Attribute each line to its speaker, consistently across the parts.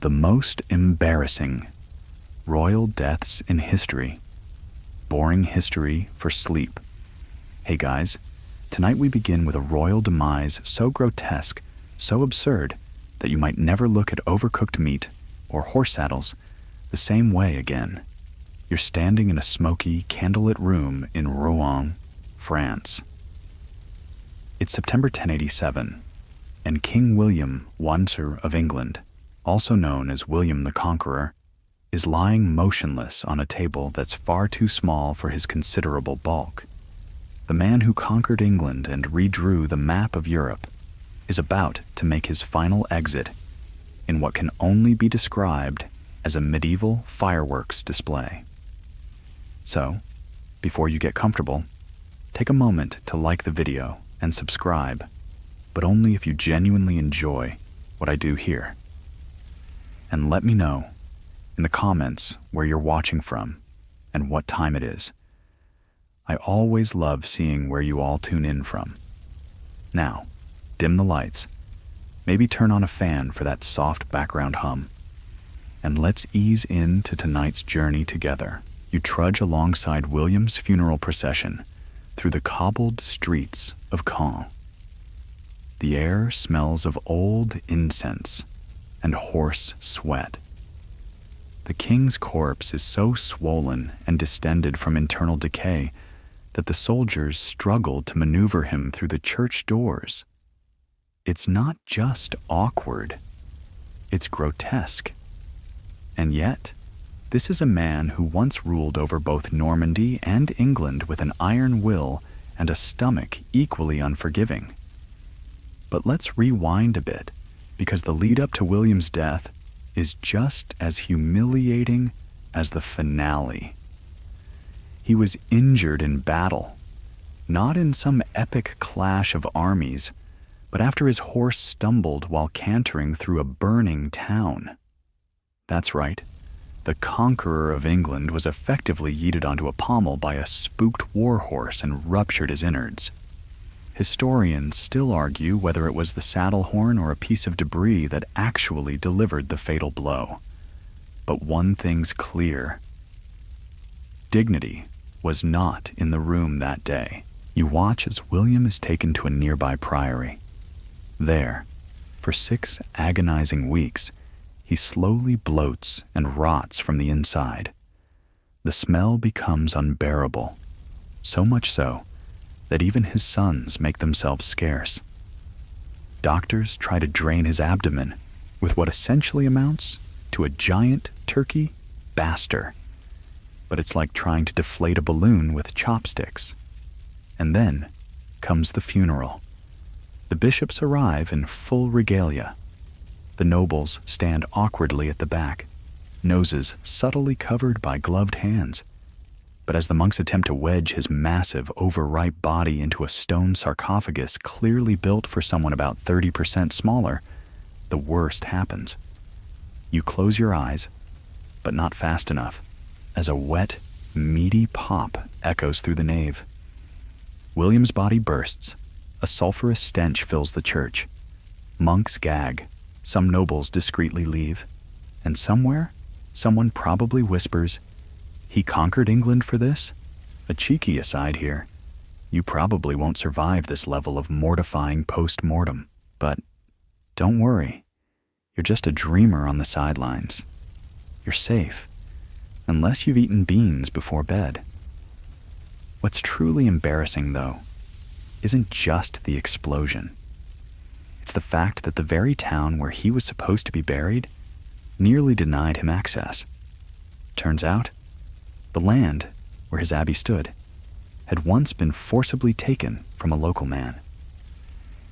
Speaker 1: The most embarrassing royal deaths in history. Boring history for sleep. Hey guys, tonight we begin with a royal demise so grotesque, so absurd, that you might never look at overcooked meat or horse saddles the same way again. You're standing in a smoky, candlelit room in Rouen, France. It's September 1087, and King William Wandsor of England, also known as William the Conqueror, is lying motionless on a table that's far too small for his considerable bulk. The man who conquered England and redrew the map of Europe is about to make his final exit in what can only be described as a medieval fireworks display. So, before you get comfortable, take a moment to like the video and subscribe, but only if you genuinely enjoy what I do here. And let me know in the comments where you're watching from and what time it is. I always love seeing where you all tune in from. Now, dim the lights, maybe turn on a fan for that soft background hum, and let's ease into tonight's journey together. You trudge alongside William's funeral procession through the cobbled streets of Caen. The air smells of old incense and horse sweat. The king's corpse is so swollen and distended from internal decay that the soldiers struggle to maneuver him through the church doors. It's not just awkward, it's grotesque. And yet, this is a man who once ruled over both Normandy and England with an iron will and a stomach equally unforgiving. But let's rewind a bit, because the lead up to William's death is just as humiliating as the finale. He was injured in battle, not in some epic clash of armies, but after his horse stumbled while cantering through a burning town. That's right, the conqueror of England was effectively yeeted onto a pommel by a spooked warhorse and ruptured his innards. Historians still argue whether it was the saddle horn or a piece of debris that actually delivered the fatal blow. But one thing's clear. Dignity was not in the room that day. You watch as William is taken to a nearby priory. There, for 6 agonizing weeks, he slowly bloats and rots from the inside. The smell becomes unbearable, so much so that even his sons make themselves scarce. Doctors try to drain his abdomen with what essentially amounts to a giant turkey baster, but it's like trying to deflate a balloon with chopsticks. And then comes the funeral. The bishops arrive in full regalia. The nobles stand awkwardly at the back, noses subtly covered by gloved hands. But as the monks attempt to wedge his massive, overripe body into a stone sarcophagus clearly built for someone about 30% smaller, the worst happens. You close your eyes, but not fast enough, as a wet, meaty pop echoes through the nave. William's body bursts. A sulphurous stench fills the church. Monks gag. Some nobles discreetly leave. And somewhere, someone probably whispers, "He conquered England for this?" A cheeky aside here. You probably won't survive this level of mortifying post-mortem. But don't worry. You're just a dreamer on the sidelines. You're safe, unless you've eaten beans before bed. What's truly embarrassing, though, isn't just the explosion. It's the fact that the very town where he was supposed to be buried nearly denied him access. Turns out, the land where his abbey stood had once been forcibly taken from a local man.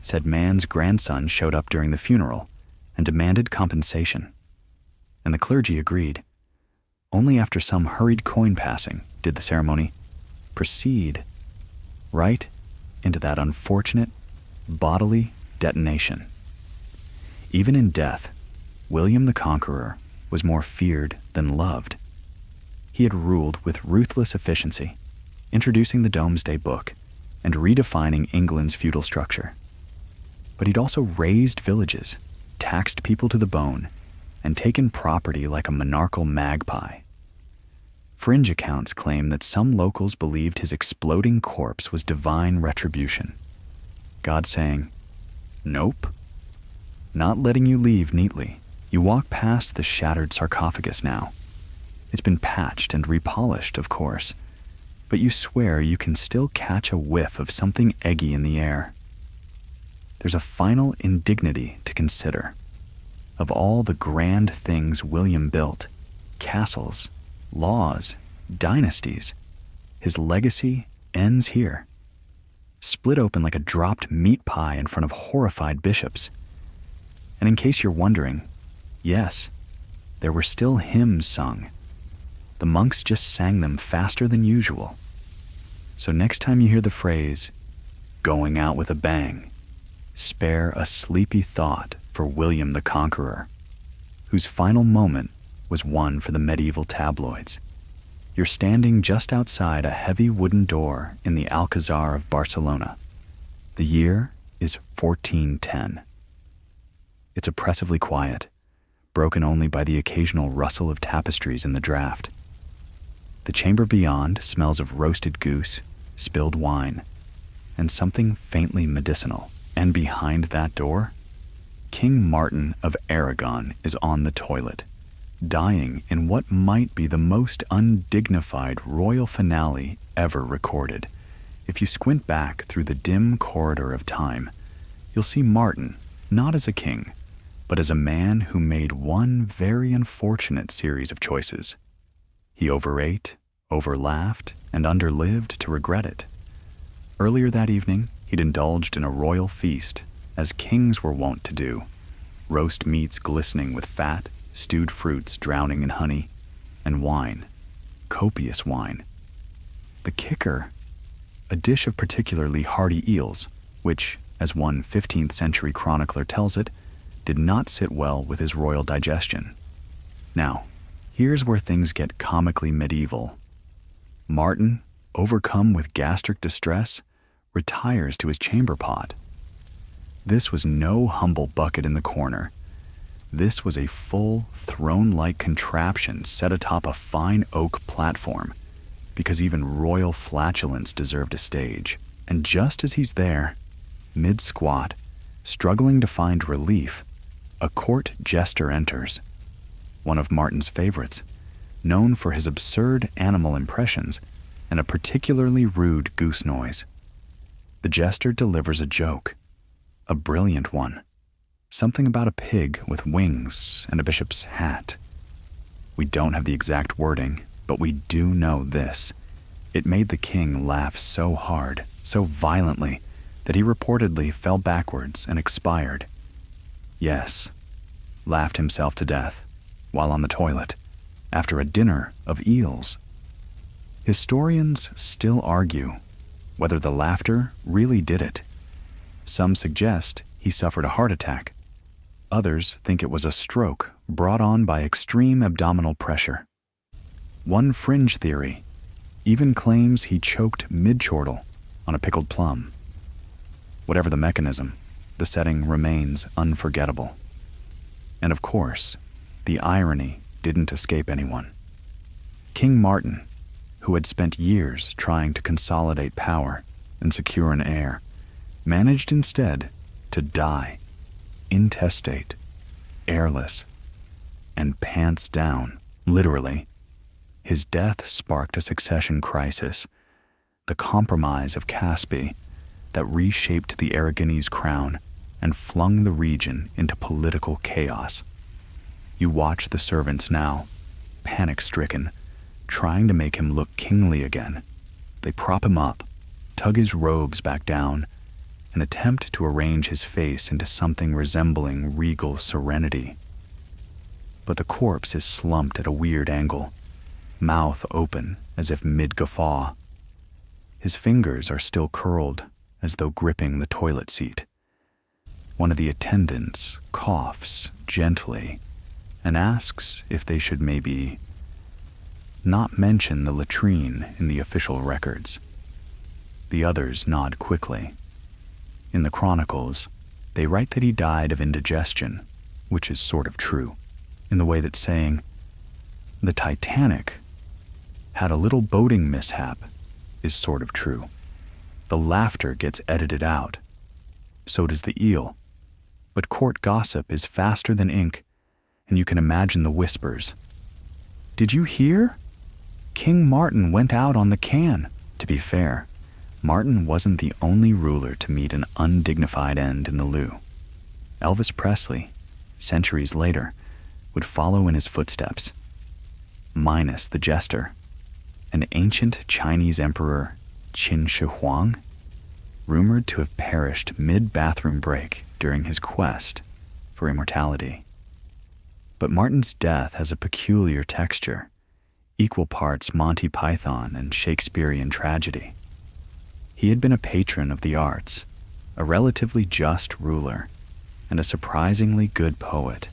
Speaker 1: Said man's grandson showed up during the funeral and demanded compensation, and the clergy agreed. Only after some hurried coin passing did the ceremony proceed right into that unfortunate bodily detonation. Even in death, William the Conqueror was more feared than loved. He had ruled with ruthless efficiency, introducing the Domesday Book and redefining England's feudal structure. But he'd also razed villages, taxed people to the bone, and taken property like a monarchical magpie. Fringe accounts claim that some locals believed his exploding corpse was divine retribution. God saying, "Nope. Not letting you leave neatly. You walk past the shattered sarcophagus now. It's been patched and repolished, of course, but you swear you can still catch a whiff of something eggy in the air." There's a final indignity to consider. Of all the grand things William built, castles, laws, dynasties, his legacy ends here, split open like a dropped meat pie in front of horrified bishops. And in case you're wondering, yes, there were still hymns sung. The monks just sang them faster than usual. So next time you hear the phrase, "going out with a bang," spare a sleepy thought for William the Conqueror, whose final moment was one for the medieval tabloids. You're standing just outside a heavy wooden door in the Alcazar of Barcelona. The year is 1410. It's oppressively quiet, broken only by the occasional rustle of tapestries in the draft. The chamber beyond smells of roasted goose, spilled wine, and something faintly medicinal. And behind that door, King Martin of Aragon is on the toilet, dying in what might be the most undignified royal finale ever recorded. If you squint back through the dim corridor of time, you'll see Martin not as a king, but as a man who made one very unfortunate series of choices. He overate, overlaughed, and underlived to regret it. Earlier that evening, he'd indulged in a royal feast, as kings were wont to do, roast meats glistening with fat, stewed fruits drowning in honey, and wine, copious wine. The kicker, a dish of particularly hearty eels, which, as one 15th century chronicler tells it, did not sit well with his royal digestion. Now, here's where things get comically medieval. Martin, overcome with gastric distress, retires to his chamber pot. This was no humble bucket in the corner. This was a full, throne-like contraption set atop a fine oak platform, because even royal flatulence deserved a stage. And just as he's there, mid-squat, struggling to find relief, a court jester enters, one of Martin's favorites, known for his absurd animal impressions and a particularly rude goose noise. The jester delivers a joke, a brilliant one, something about a pig with wings and a bishop's hat. We don't have the exact wording, but we do know this. It made the king laugh so hard, so violently, that he reportedly fell backwards and expired. Yes, laughed himself to death while on the toilet after a dinner of eels. Historians still argue whether the laughter really did it. Some suggest he suffered a heart attack. Others think it was a stroke brought on by extreme abdominal pressure. One fringe theory even claims he choked mid-chortle on a pickled plum. Whatever the mechanism, the setting remains unforgettable. And of course, the irony didn't escape anyone. King Martin, who had spent years trying to consolidate power and secure an heir, managed instead to die, intestate, heirless, and pants down, literally. His death sparked a succession crisis, the compromise of Caspi, that reshaped the Aragonese crown and flung the region into political chaos. You watch the servants now, panic-stricken, trying to make him look kingly again. They prop him up, tug his robes back down, and attempt to arrange his face into something resembling regal serenity. But the corpse is slumped at a weird angle, mouth open as if mid-guffaw. His fingers are still curled, as though gripping the toilet seat. One of the attendants coughs gently and asks if they should maybe not mention the latrine in the official records. The others nod quickly. In the chronicles, they write that he died of indigestion, which is sort of true. in the way that saying, "The Titanic had a little boating mishap," is sort of true. The laughter gets edited out. So does the eel. But court gossip is faster than ink, and you can imagine the whispers. "Did you hear? King Martin went out on the can." To be fair, Martin wasn't the only ruler to meet an undignified end in the loo. Elvis Presley, centuries later, would follow in his footsteps. Minus the jester, an ancient Chinese emperor, Qin Shi Huang, rumored to have perished mid-bathroom break during his quest for immortality. But Martin's death has a peculiar texture, equal parts Monty Python and Shakespearean tragedy. He had been a patron of the arts, a relatively just ruler, and a surprisingly good poet.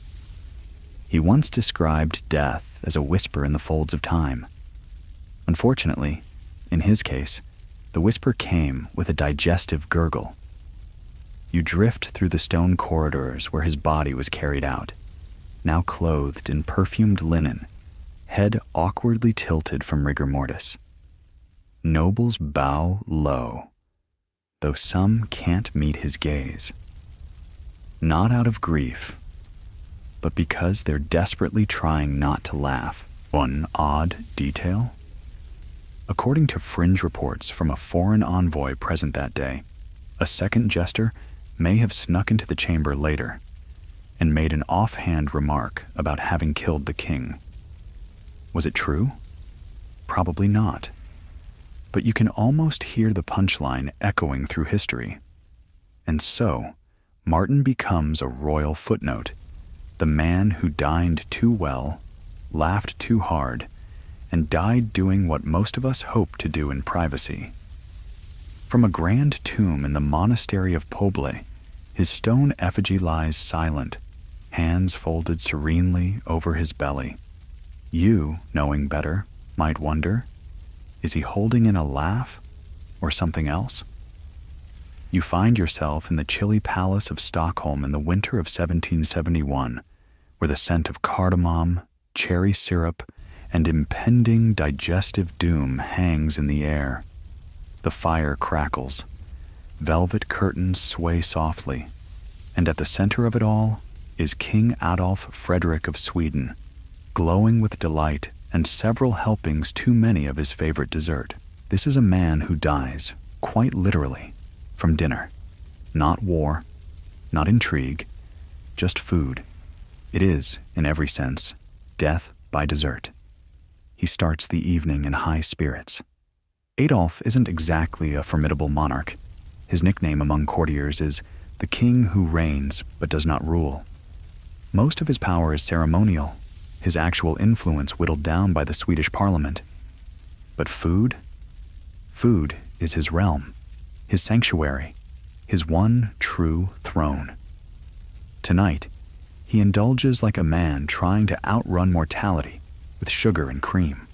Speaker 1: He once described death as a whisper in the folds of time. Unfortunately, in his case, the whisper came with a digestive gurgle. You drift through the stone corridors where his body was carried out, now clothed in perfumed linen, head awkwardly tilted from rigor mortis. Nobles bow low, though some can't meet his gaze. Not out of grief, but because they're desperately trying not to laugh. One odd detail? According to fringe reports from a foreign envoy present that day, a second jester may have snuck into the chamber later and made an offhand remark about having killed the king. Was it true? Probably not. But you can almost hear the punchline echoing through history. And so, Martin becomes a royal footnote, the man who dined too well, laughed too hard, and died doing what most of us hope to do in privacy. From a grand tomb in the monastery of Poblet, his stone effigy lies silent, hands folded serenely over his belly. You, knowing better, might wonder, is he holding in a laugh or something else? You find yourself in the chilly palace of Stockholm in the winter of 1771, where the scent of cardamom, cherry syrup, and impending digestive doom hangs in the air. The fire crackles, velvet curtains sway softly, and at the center of it all is King Adolf Frederick of Sweden, glowing with delight and several helpings too many of his favorite dessert. This is a man who dies, quite literally, from dinner. Not war, not intrigue, just food. It is, in every sense, death by dessert. He starts the evening in high spirits. Adolf isn't exactly a formidable monarch. His nickname among courtiers is the king who reigns but does not rule. Most of his power is ceremonial, his actual influence whittled down by the Swedish parliament. But food? Food is his realm, his sanctuary, his one true throne. Tonight, he indulges like a man trying to outrun mortality with sugar and cream.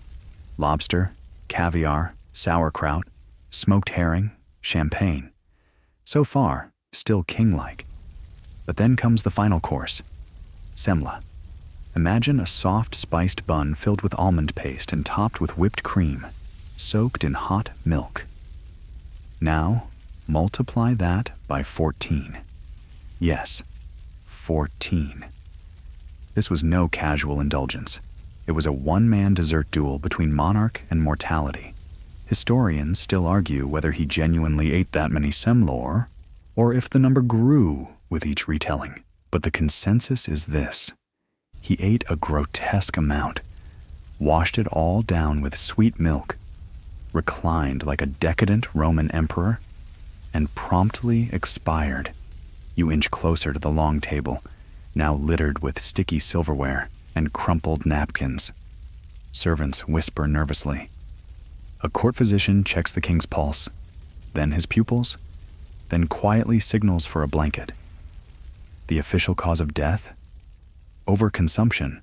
Speaker 1: Lobster, caviar, sauerkraut, smoked herring, champagne. So far, still king-like. But then comes the final course, semla. Imagine a soft spiced bun filled with almond paste and topped with whipped cream, soaked in hot milk. Now, multiply that by 14. Yes, 14. This was no casual indulgence. It was a one-man dessert duel between monarch and mortality. Historians still argue whether he genuinely ate that many semlor, or if the number grew with each retelling. But the consensus is this. He ate a grotesque amount, washed it all down with sweet milk, reclined like a decadent Roman emperor, and promptly expired. You inch closer to the long table, now littered with sticky silverware and crumpled napkins. Servants whisper nervously. A court physician checks the king's pulse, then his pupils, then quietly signals for a blanket. The official cause of death? Overconsumption.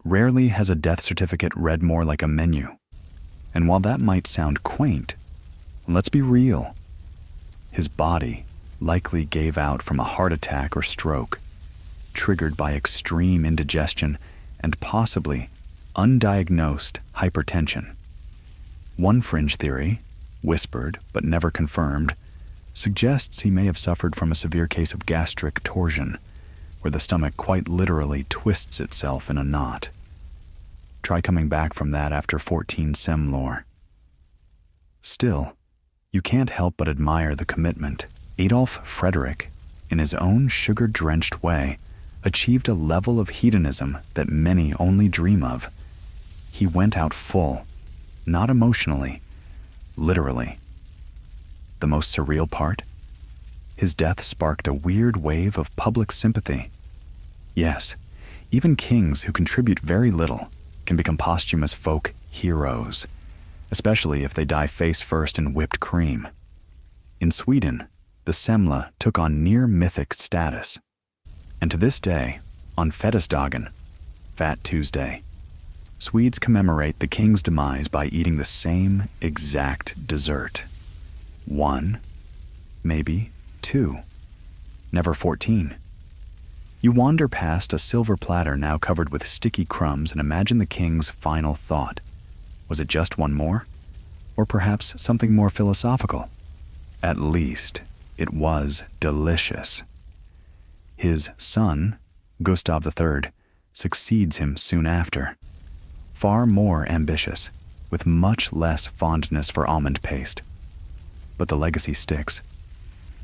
Speaker 1: Rarely has a death certificate read more like a menu. And while that might sound quaint, let's be real. His body likely gave out from a heart attack or stroke, triggered by extreme indigestion and possibly undiagnosed hypertension. One fringe theory, whispered but never confirmed, suggests he may have suffered from a severe case of gastric torsion, where the stomach quite literally twists itself in a knot. Try coming back from that after 14 semlor. Still, you can't help but admire the commitment. Adolf Frederick, in his own sugar-drenched way, achieved a level of hedonism that many only dream of. He went out full, not emotionally, literally. The most surreal part? His death sparked a weird wave of public sympathy. Yes, even kings who contribute very little can become posthumous folk heroes, especially if they die face first in whipped cream. In Sweden, the semla took on near mythic status. And to this day, on Fettisdagen, Fat Tuesday, Swedes commemorate the king's demise by eating the same exact dessert. 1, maybe 2, never 14. You wander past a silver platter now covered with sticky crumbs and imagine the king's final thought. Was it just one more? Or perhaps something more philosophical? At least, it was delicious. His son, Gustav III, succeeds him soon after. Far more ambitious, with much less fondness for almond paste. But the legacy sticks.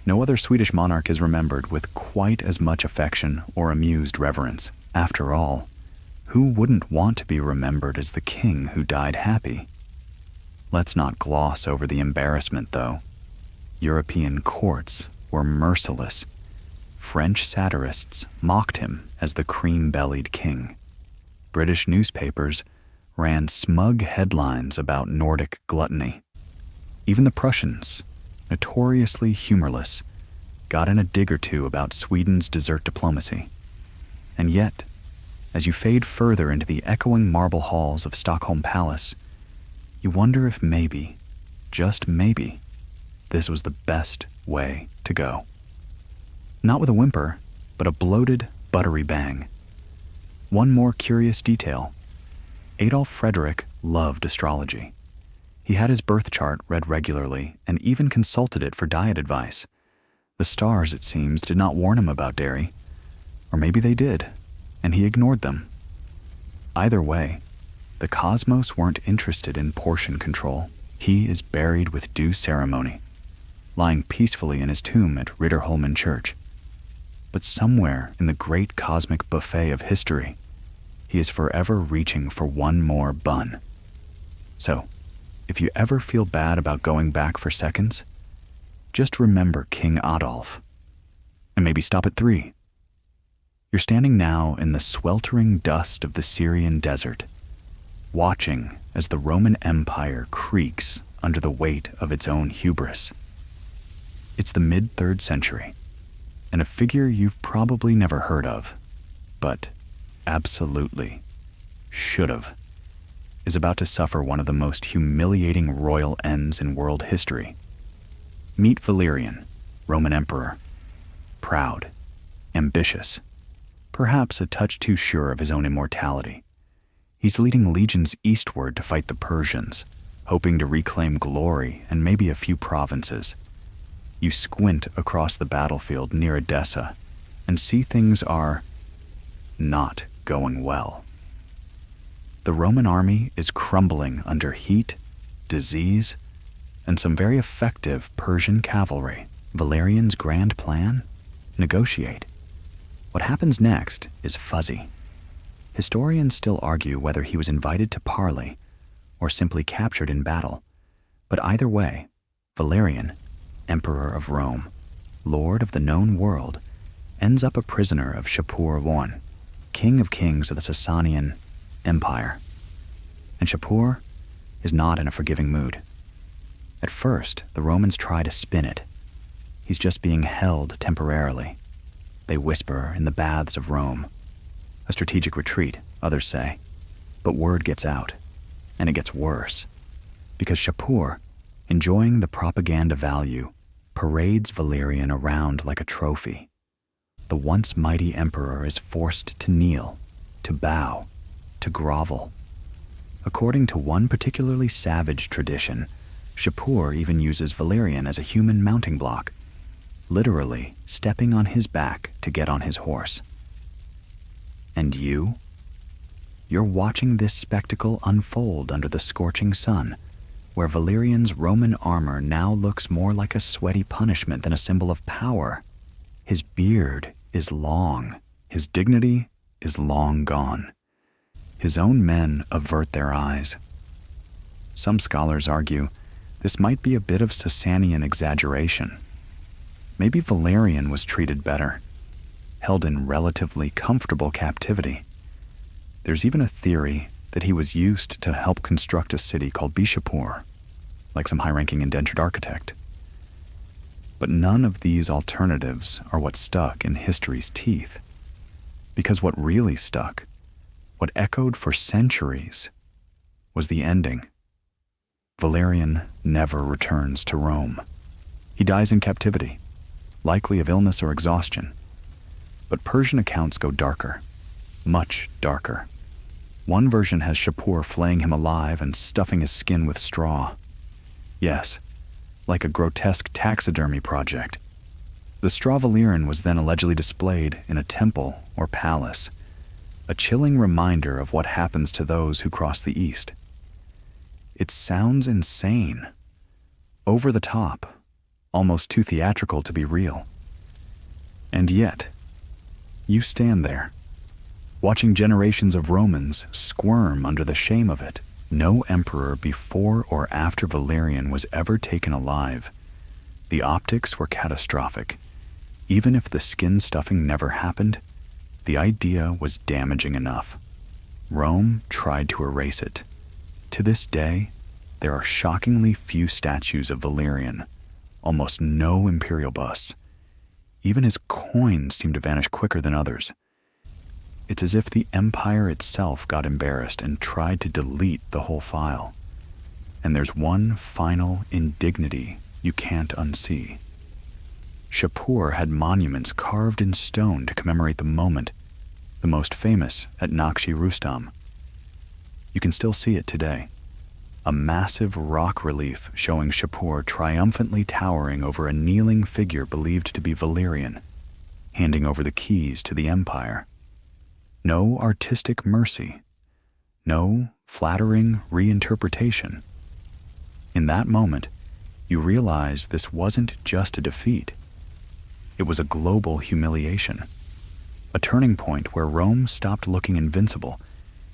Speaker 1: No other Swedish monarch is remembered with quite as much affection or amused reverence. After all, who wouldn't want to be remembered as the king who died happy? Let's not gloss over the embarrassment, though. European courts were merciless. French satirists mocked him as the cream-bellied king. British newspapers ran smug headlines about Nordic gluttony. Even the Prussians, notoriously humorless, got in a dig or two about Sweden's dessert diplomacy. And yet, as you fade further into the echoing marble halls of Stockholm Palace, you wonder if maybe, just maybe, this was the best way to go. Not with a whimper, but a bloated, buttery bang. One more curious detail. Adolf Frederick loved astrology. He had his birth chart read regularly and even consulted it for diet advice. The stars, it seems, did not warn him about dairy. Or maybe they did, and he ignored them. Either way, the cosmos weren't interested in portion control. He is buried with due ceremony, lying peacefully in his tomb at Riddarholmen Church. But somewhere in the great cosmic buffet of history, he is forever reaching for one more bun. So, if you ever feel bad about going back for seconds, just remember King Adolf. And maybe stop at 3. You're standing now in the sweltering dust of the Syrian desert, watching as the Roman Empire creaks under the weight of its own hubris. It's the mid-3rd century, and a figure you've probably never heard of, but absolutely should've, is about to suffer one of the most humiliating royal ends in world history. Meet Valerian, Roman emperor. Proud, ambitious, perhaps a touch too sure of his own immortality. He's leading legions eastward to fight the Persians, hoping to reclaim glory and maybe a few provinces. You squint across the battlefield near Edessa and see things are not going well. The Roman army is crumbling under heat, disease, and some very effective Persian cavalry. Valerian's grand plan? Negotiate. What happens next is fuzzy. Historians still argue whether he was invited to parley or simply captured in battle. But either way, Valerian, Emperor of Rome, Lord of the known world, ends up a prisoner of Shapur I, King of Kings of the Sasanian Empire. And Shapur is not in a forgiving mood. At first, the Romans try to spin it. He's just being held temporarily. They whisper in the baths of Rome. A strategic retreat, others say. But word gets out, and it gets worse. Because Shapur, enjoying the propaganda value, parades Valerian around like a trophy. The once mighty emperor is forced to kneel, to bow, to grovel. According to one particularly savage tradition, Shapur even uses Valerian as a human mounting block, literally stepping on his back to get on his horse. And you? You're watching this spectacle unfold under the scorching sun, where Valerian's Roman armor now looks more like a sweaty punishment than a symbol of power. His beard is long. His dignity is long gone. His own men avert their eyes. Some scholars argue this might be a bit of Sasanian exaggeration. Maybe Valerian was treated better, held in relatively comfortable captivity. There's even a theory that he was used to help construct a city called Bishapur, like some high-ranking indentured architect. But none of these alternatives are what stuck in history's teeth. Because what really stuck, what echoed for centuries, was the ending. Valerian never returns to Rome. He dies in captivity, likely of illness or exhaustion. But Persian accounts go darker, much darker. One version has Shapur flaying him alive and stuffing his skin with straw. Yes, like a grotesque taxidermy project. The straw Valerian was then allegedly displayed in a temple or palace, a chilling reminder of what happens to those who cross the East. It sounds insane, over the top, almost too theatrical to be real. And yet, you stand there, watching generations of Romans squirm under the shame of it. No emperor before or after Valerian was ever taken alive. The optics were catastrophic. Even if the skin stuffing never happened, the idea was damaging enough. Rome tried to erase it. To this day, there are shockingly few statues of Valerian, almost no imperial busts. Even his coins seem to vanish quicker than others. It's as if the empire itself got embarrassed and tried to delete the whole file. And there's one final indignity you can't unsee. Shapur had monuments carved in stone to commemorate the moment, the most famous at Nakshi Rustam. You can still see it today. A massive rock relief showing Shapur triumphantly towering over a kneeling figure believed to be Valerian, handing over the keys to the empire. No artistic mercy, no flattering reinterpretation. In that moment, you realize this wasn't just a defeat. It was a global humiliation, a turning point where Rome stopped looking invincible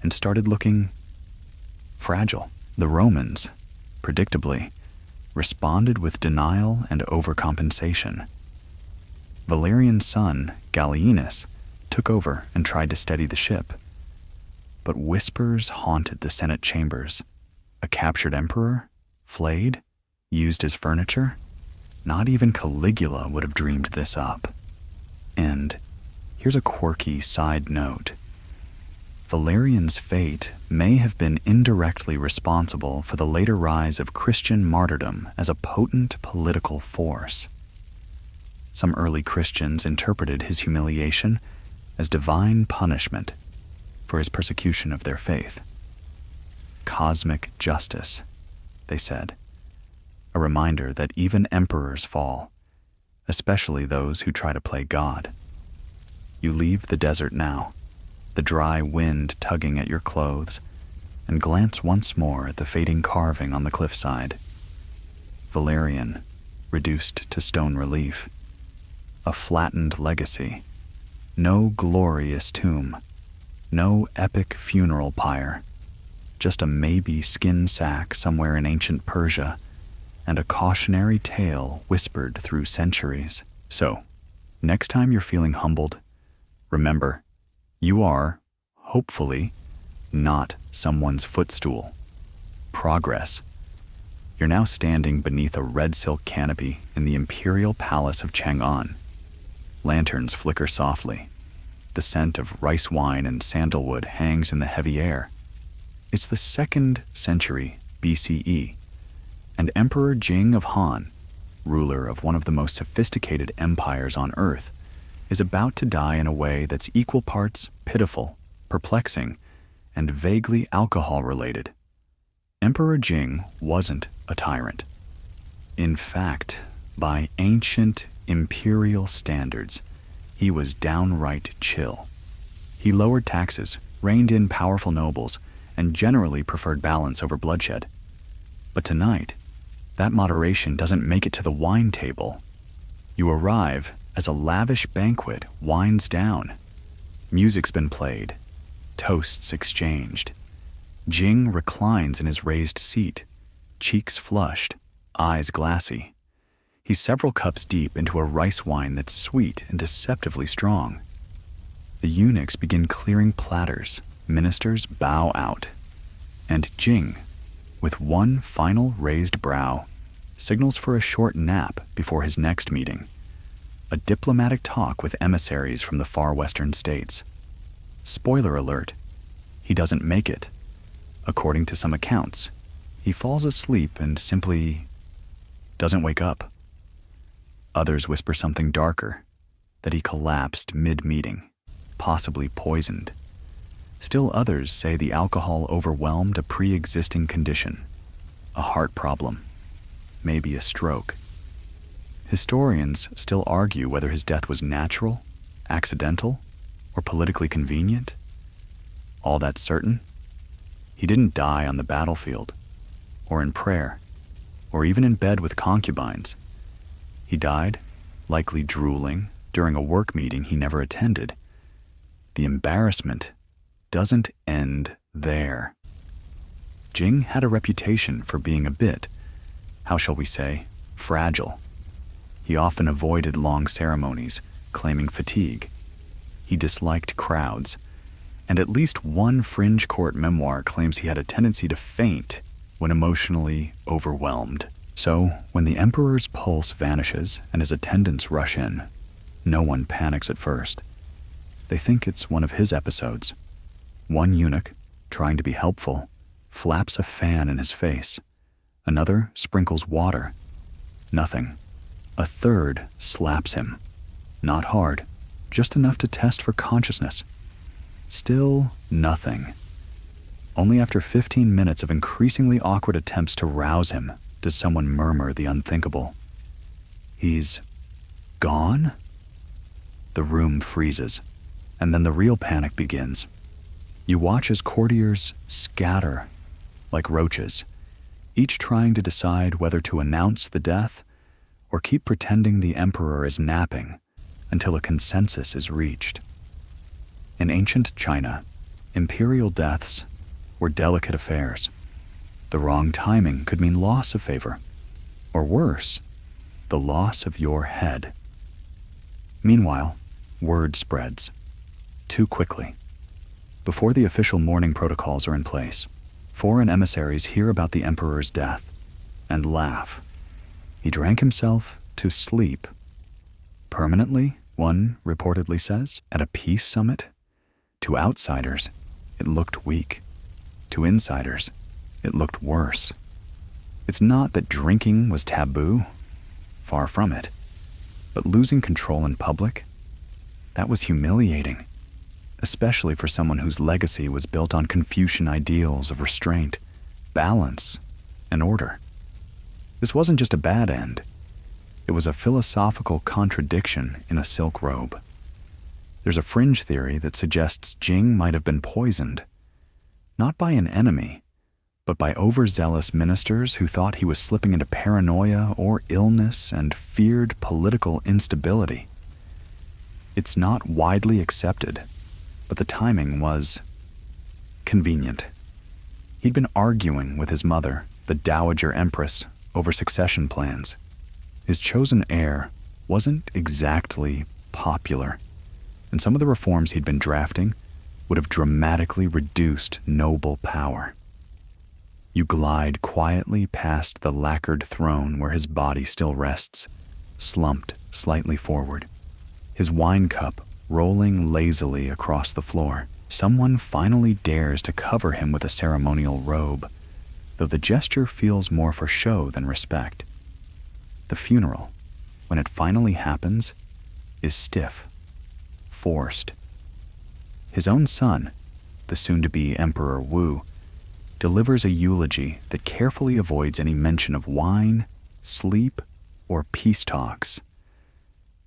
Speaker 1: and started looking fragile. The Romans, predictably, responded with denial and overcompensation. Valerian's son, Gallienus, took over and tried to steady the ship. But whispers haunted the Senate chambers. A captured emperor? Flayed? Used as furniture? Not even Caligula would have dreamed this up. And here's a quirky side note. Valerian's fate may have been indirectly responsible for the later rise of Christian martyrdom as a potent political force. Some early Christians interpreted his humiliation as divine punishment for his persecution of their faith. Cosmic justice, they said, a reminder that even emperors fall, especially those who try to play God. You leave the desert now, the dry wind tugging at your clothes, and glance once more at the fading carving on the cliffside. Valerian, reduced to stone relief. A flattened legacy. No glorious tomb. No epic funeral pyre. Just a maybe skin sack somewhere in ancient Persia, and a cautionary tale whispered through centuries. So, next time you're feeling humbled, remember, you are, hopefully, not someone's footstool. Progress. You're now standing beneath a red silk canopy in the imperial palace of Chang'an. Lanterns flicker softly. The scent of rice wine and sandalwood hangs in the heavy air. It's the 2nd century BCE, and Emperor Jing of Han, ruler of one of the most sophisticated empires on Earth, is about to die in a way that's equal parts pitiful, perplexing, and vaguely alcohol-related. Emperor Jing wasn't a tyrant. In fact, by ancient imperial standards, he was downright chill. He lowered taxes, reined in powerful nobles, and generally preferred balance over bloodshed. But tonight, that moderation doesn't make it to the wine table. You arrive as a lavish banquet winds down. Music's been played, toasts exchanged. Jing reclines in his raised seat, cheeks flushed, eyes glassy. He's several cups deep into a rice wine that's sweet and deceptively strong. The eunuchs begin clearing platters, ministers bow out, and Jing, with one final raised brow, signals for a short nap before his next meeting, a diplomatic talk with emissaries from the far western states. Spoiler alert, he doesn't make it. According to some accounts, he falls asleep and simply doesn't wake up. Others whisper something darker, that he collapsed mid-meeting, possibly poisoned. Still others say the alcohol overwhelmed a pre-existing condition, a heart problem, maybe a stroke. Historians still argue whether his death was natural, accidental, or politically convenient. All that's certain, he didn't die on the battlefield, or in prayer, or even in bed with concubines. He died, likely drooling, during a work meeting he never attended. The embarrassment doesn't end there. Jing had a reputation for being a bit, how shall we say, fragile. He often avoided long ceremonies, claiming fatigue. He disliked crowds, and at least one fringe court memoir claims he had a tendency to faint when emotionally overwhelmed. So, when the emperor's pulse vanishes and his attendants rush in, no one panics at first. They think it's one of his episodes. One eunuch, trying to be helpful, flaps a fan in his face. Another sprinkles water. Nothing. A third slaps him. Not hard, just enough to test for consciousness. Still nothing. Only after 15 minutes of increasingly awkward attempts to rouse him does someone murmur the unthinkable. He's gone? The room freezes, and then the real panic begins. You watch as courtiers scatter like roaches, each trying to decide whether to announce the death or keep pretending the emperor is napping until a consensus is reached. In ancient China, imperial deaths were delicate affairs. The wrong timing could mean loss of favor, or worse, the loss of your head. Meanwhile, word spreads too quickly. Before the official mourning protocols are in place, foreign emissaries hear about the emperor's death and laugh. He drank himself to sleep. Permanently, one reportedly says, at a peace summit. To outsiders, it looked weak. To insiders, it looked worse. It's not that drinking was taboo, far from it, but losing control in public, that was humiliating, especially for someone whose legacy was built on Confucian ideals of restraint, balance, and order. This wasn't just a bad end. It was a philosophical contradiction in a silk robe. There's a fringe theory that suggests Jing might have been poisoned, not by an enemy, but by overzealous ministers who thought he was slipping into paranoia or illness and feared political instability. It's not widely accepted, but the timing was convenient. He'd been arguing with his mother, the Dowager Empress, over succession plans. His chosen heir wasn't exactly popular, and some of the reforms he'd been drafting would have dramatically reduced noble power. You glide quietly past the lacquered throne where his body still rests, slumped slightly forward, his wine cup rolling lazily across the floor. Someone finally dares to cover him with a ceremonial robe, though the gesture feels more for show than respect. The funeral, when it finally happens, is stiff, forced. His own son, the soon-to-be Emperor Wu, delivers a eulogy that carefully avoids any mention of wine, sleep, or peace talks.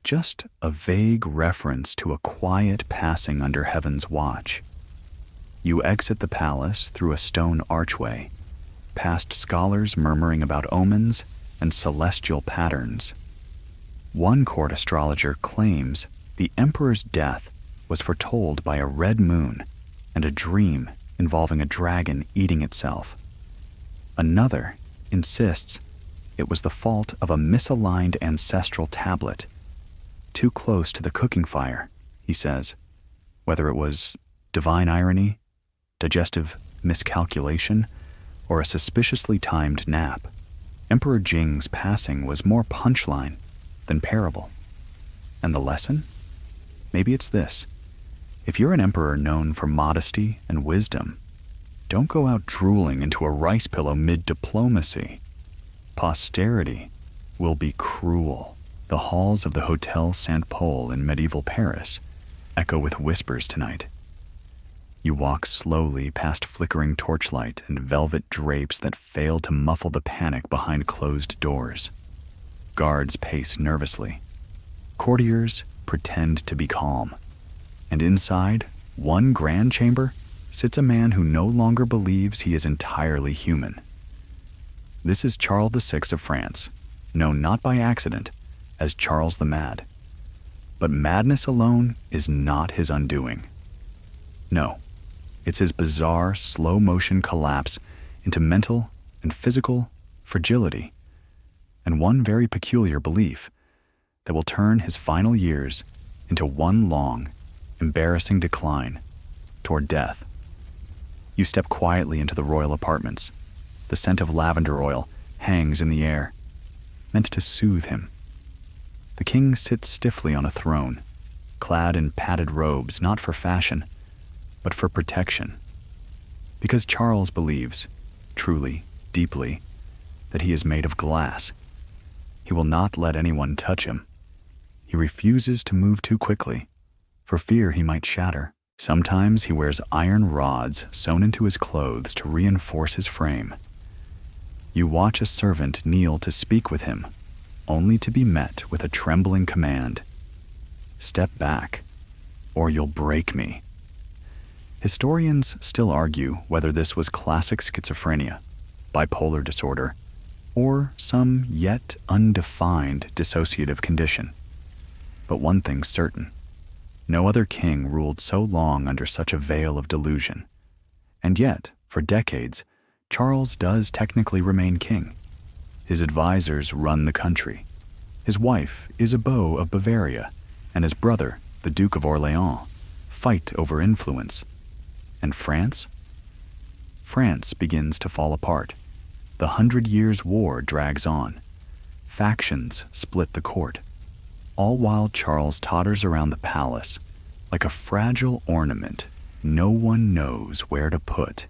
Speaker 1: Just a vague reference to a quiet passing under heaven's watch. You exit the palace through a stone archway, past scholars murmuring about omens and celestial patterns. One court astrologer claims the emperor's death was foretold by a red moon and a dream involving a dragon eating itself. Another insists it was the fault of a misaligned ancestral tablet, too close to the cooking fire, he says. Whether it was divine irony, digestive miscalculation, or a suspiciously timed nap, Emperor Jing's passing was more punchline than parable. And the lesson? Maybe it's this. If you're an emperor known for modesty and wisdom, don't go out drooling into a rice pillow mid-diplomacy. Posterity will be cruel. The halls of the Hotel Saint-Paul in medieval Paris echo with whispers tonight. You walk slowly past flickering torchlight and velvet drapes that fail to muffle the panic behind closed doors. Guards pace nervously. Courtiers pretend to be calm. And inside, one grand chamber, sits a man who no longer believes he is entirely human. This is Charles VI of France, known not by accident as Charles the Mad. But madness alone is not his undoing. No, it's his bizarre, slow-motion collapse into mental and physical fragility, and one very peculiar belief that will turn his final years into one long, embarrassing decline toward death. You step quietly into the royal apartments. The scent of lavender oil hangs in the air, meant to soothe him. The king sits stiffly on a throne, clad in padded robes not for fashion, but for protection. Because Charles believes, truly, deeply, that he is made of glass. He will not let anyone touch him. He refuses to move too quickly, for fear he might shatter. Sometimes he wears iron rods sewn into his clothes to reinforce his frame. You watch a servant kneel to speak with him, only to be met with a trembling command. Step back, or you'll break me. Historians still argue whether this was classic schizophrenia, bipolar disorder, or some yet undefined dissociative condition. But one thing's certain. No other king ruled so long under such a veil of delusion. And yet, for decades, Charles does technically remain king. His advisors run the country. His wife, Isabeau of Bavaria, and his brother, the Duke of Orleans, fight over influence. And France? France begins to fall apart. The 100 Years' War drags on. Factions split the court, all while Charles totters around the palace like a fragile ornament no one knows where to put.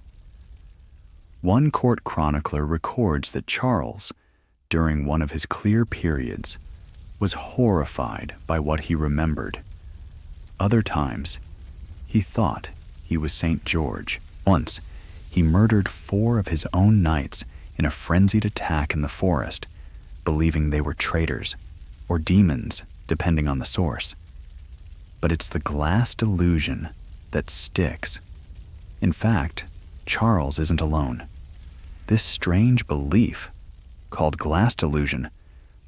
Speaker 1: One court chronicler records that Charles, during one of his clear periods, was horrified by what he remembered. Other times, he thought he was St. George. Once, he murdered 4 of his own knights in a frenzied attack in the forest, believing they were traitors or demons, depending on the source. But it's the glass delusion that sticks. In fact, Charles isn't alone. This strange belief, called glass delusion,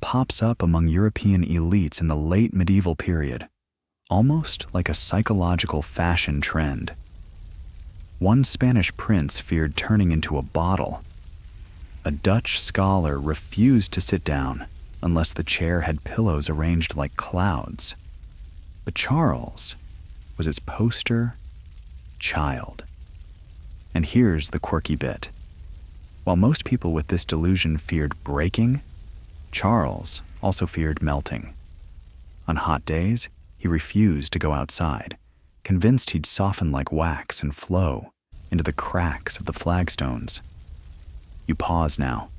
Speaker 1: pops up among European elites in the late medieval period, almost like a psychological fashion trend. One Spanish prince feared turning into a bottle. A Dutch scholar refused to sit down unless the chair had pillows arranged like clouds. But Charles was its poster child. And here's the quirky bit. While most people with this delusion feared breaking, Charles also feared melting. On hot days, he refused to go outside, convinced he'd soften like wax and flow into the cracks of the flagstones. You pause now,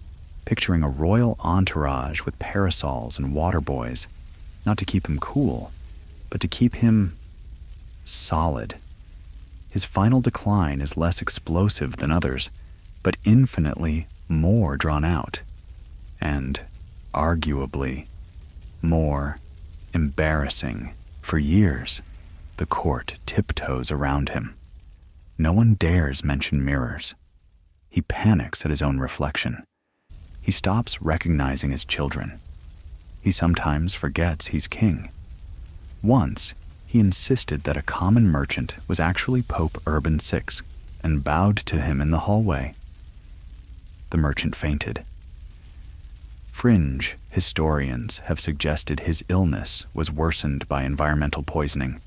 Speaker 1: picturing a royal entourage with parasols and water boys, not to keep him cool, but to keep him solid. His final decline is less explosive than others, but infinitely more drawn out, and, arguably, more embarrassing. For years, the court tiptoes around him. No one dares mention mirrors. He panics at his own reflection. He stops recognizing his children. He sometimes forgets he's king. Once, he insisted that a common merchant was actually Pope Urban VI and bowed to him in the hallway. The merchant fainted. Fringe historians have suggested his illness was worsened by environmental poisoning,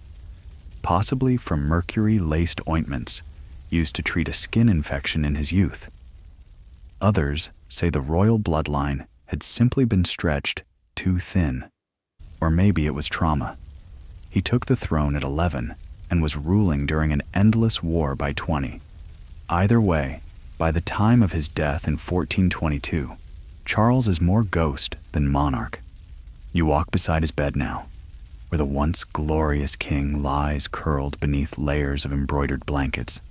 Speaker 1: possibly from mercury-laced ointments used to treat a skin infection in his youth. Others say the royal bloodline had simply been stretched too thin, or maybe it was trauma. He took the throne at 11 and was ruling during an endless war by 20. Either way, by the time of his death in 1422, Charles is more ghost than monarch. You walk beside his bed now, where the once glorious king lies curled beneath layers of embroidered blankets.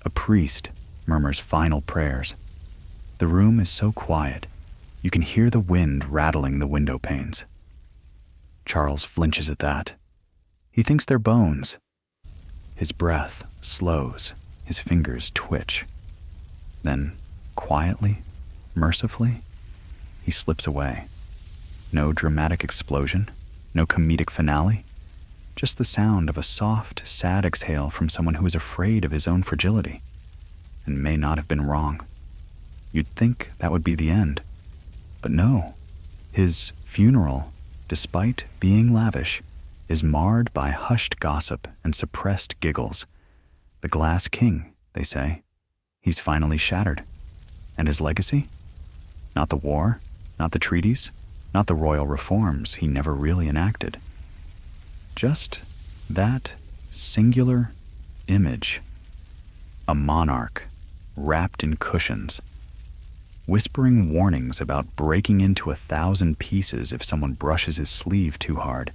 Speaker 1: A priest murmurs final prayers. The room is so quiet, you can hear the wind rattling the window panes. Charles flinches at that. He thinks they're bones. His breath slows, his fingers twitch. Then, quietly, mercifully, he slips away. No dramatic explosion, no comedic finale, just the sound of a soft, sad exhale from someone who is afraid of his own fragility, and may not have been wrong. You'd think that would be the end. But no. His funeral, despite being lavish, is marred by hushed gossip and suppressed giggles. The glass king, they say. He's finally shattered. And his legacy? Not the war, not the treaties, not the royal reforms he never really enacted. Just that singular image. A monarch, wrapped in cushions, whispering warnings about breaking into 1,000 pieces if someone brushes his sleeve too hard.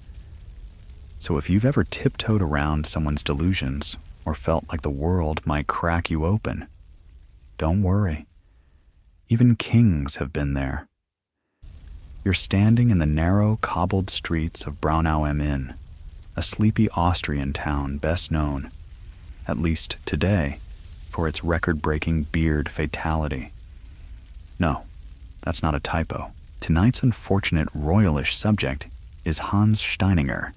Speaker 1: So if you've ever tiptoed around someone's delusions or felt like the world might crack you open, don't worry. Even kings have been there. You're standing in the narrow, cobbled streets of Braunau am Inn, a sleepy Austrian town best known, at least today, for its record-breaking beard fatality. No, that's not a typo. Tonight's unfortunate royalish subject is Hans Steininger,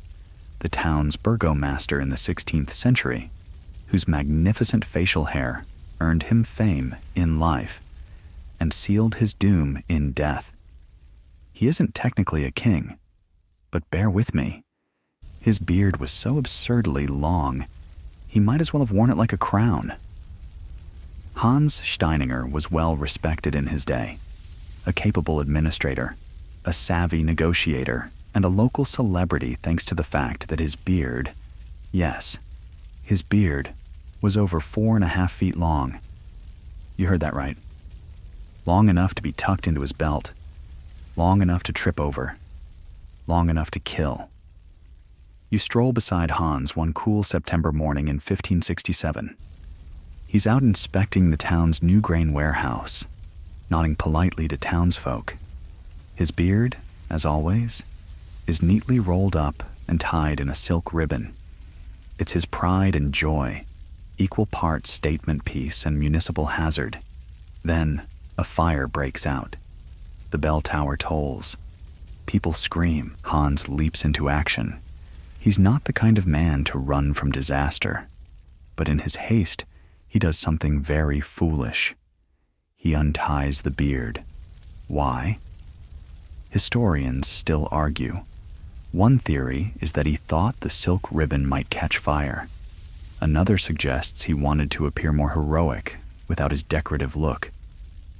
Speaker 1: the town's burgomaster in the 16th century, whose magnificent facial hair earned him fame in life and sealed his doom in death. He isn't technically a king, but bear with me. His beard was so absurdly long, he might as well have worn it like a crown. Hans Steininger was well respected in his day, a capable administrator, a savvy negotiator, and a local celebrity thanks to the fact that his beard, yes, his beard, was over 4.5 feet long. You heard that right. Long enough to be tucked into his belt, long enough to trip over, long enough to kill. You stroll beside Hans one cool September morning in 1567. He's out inspecting the town's new grain warehouse, nodding politely to townsfolk. His beard, as always, is neatly rolled up and tied in a silk ribbon. It's his pride and joy, equal parts statement piece and municipal hazard. Then, a fire breaks out. The bell tower tolls. People scream. Hans leaps into action. He's not the kind of man to run from disaster, but in his haste, he does something very foolish. He unties the beard. Why? Historians still argue. One theory is that he thought the silk ribbon might catch fire. Another suggests he wanted to appear more heroic without his decorative look.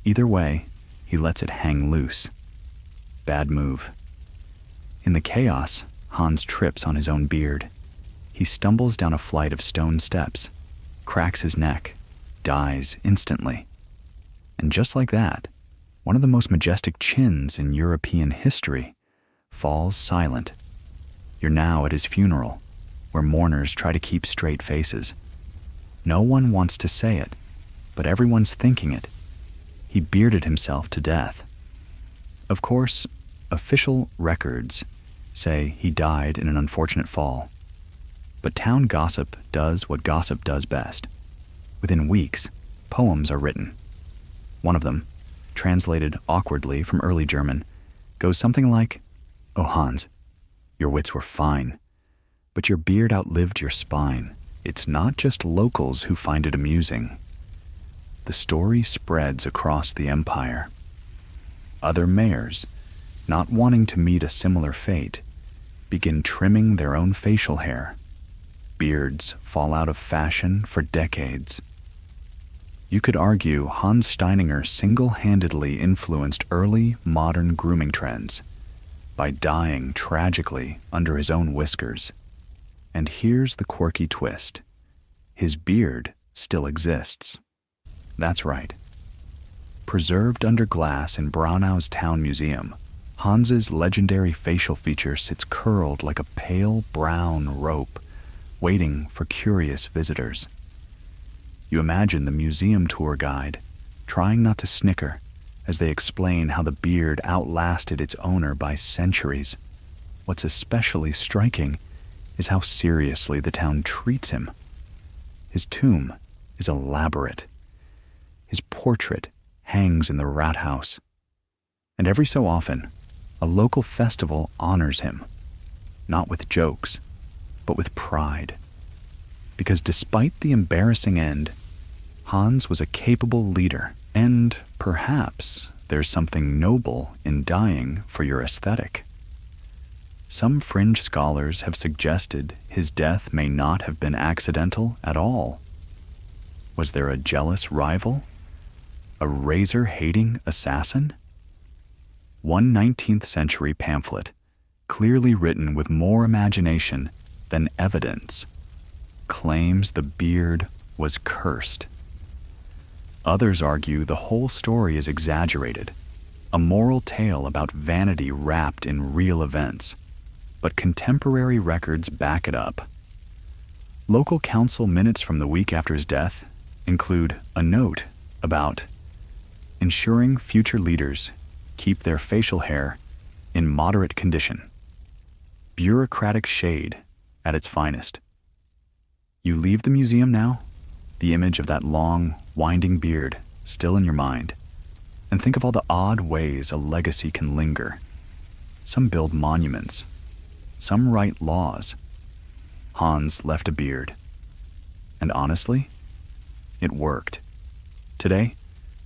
Speaker 1: Either way, he lets it hang loose. Bad move. In the chaos, Hans trips on his own beard. He stumbles down a flight of stone steps, cracks his neck, dies instantly. And just like that, one of the most majestic chins in European history falls silent. You're now at his funeral, where mourners try to keep straight faces. No one wants to say it, but everyone's thinking it. He bearded himself to death. Of course, official records say he died in an unfortunate fall. But town gossip does what gossip does best. Within weeks, poems are written. One of them, translated awkwardly from early German, goes something like, "Oh Hans, your wits were fine, but your beard outlived your spine. It's not just locals who find it amusing." The story spreads across the empire. Other mayors, not wanting to meet a similar fate, begin trimming their own facial hair. Beards fall out of fashion for decades. You could argue Hans Steininger single-handedly influenced early modern grooming trends by dying tragically under his own whiskers. And here's the quirky twist. His beard still exists. That's right. Preserved under glass in Braunau's Town Museum, Hans's legendary facial feature sits curled like a pale brown rope, waiting for curious visitors. You imagine the museum tour guide trying not to snicker as they explain how the beard outlasted its owner by centuries. What's especially striking is how seriously the town treats him. His tomb is elaborate. His portrait hangs in the rat house. And every so often, a local festival honors him, not with jokes, but with pride. Because despite the embarrassing end, Hans was a capable leader, and perhaps there's something noble in dying for your aesthetic. Some fringe scholars have suggested his death may not have been accidental at all. Was there a jealous rival? A razor-hating assassin? One 19th century pamphlet, clearly written with more imagination than evidence, claims the beard was cursed. Others argue the whole story is exaggerated, a moral tale about vanity wrapped in real events, but contemporary records back it up. Local council minutes from the week after his death include a note about ensuring future leaders keep their facial hair in moderate condition. Bureaucratic shade at its finest. You leave the museum now, the image of that long, winding beard still in your mind, and think of all the odd ways a legacy can linger. Some build monuments. Some write laws. Hans left a beard. And honestly, it worked. Today,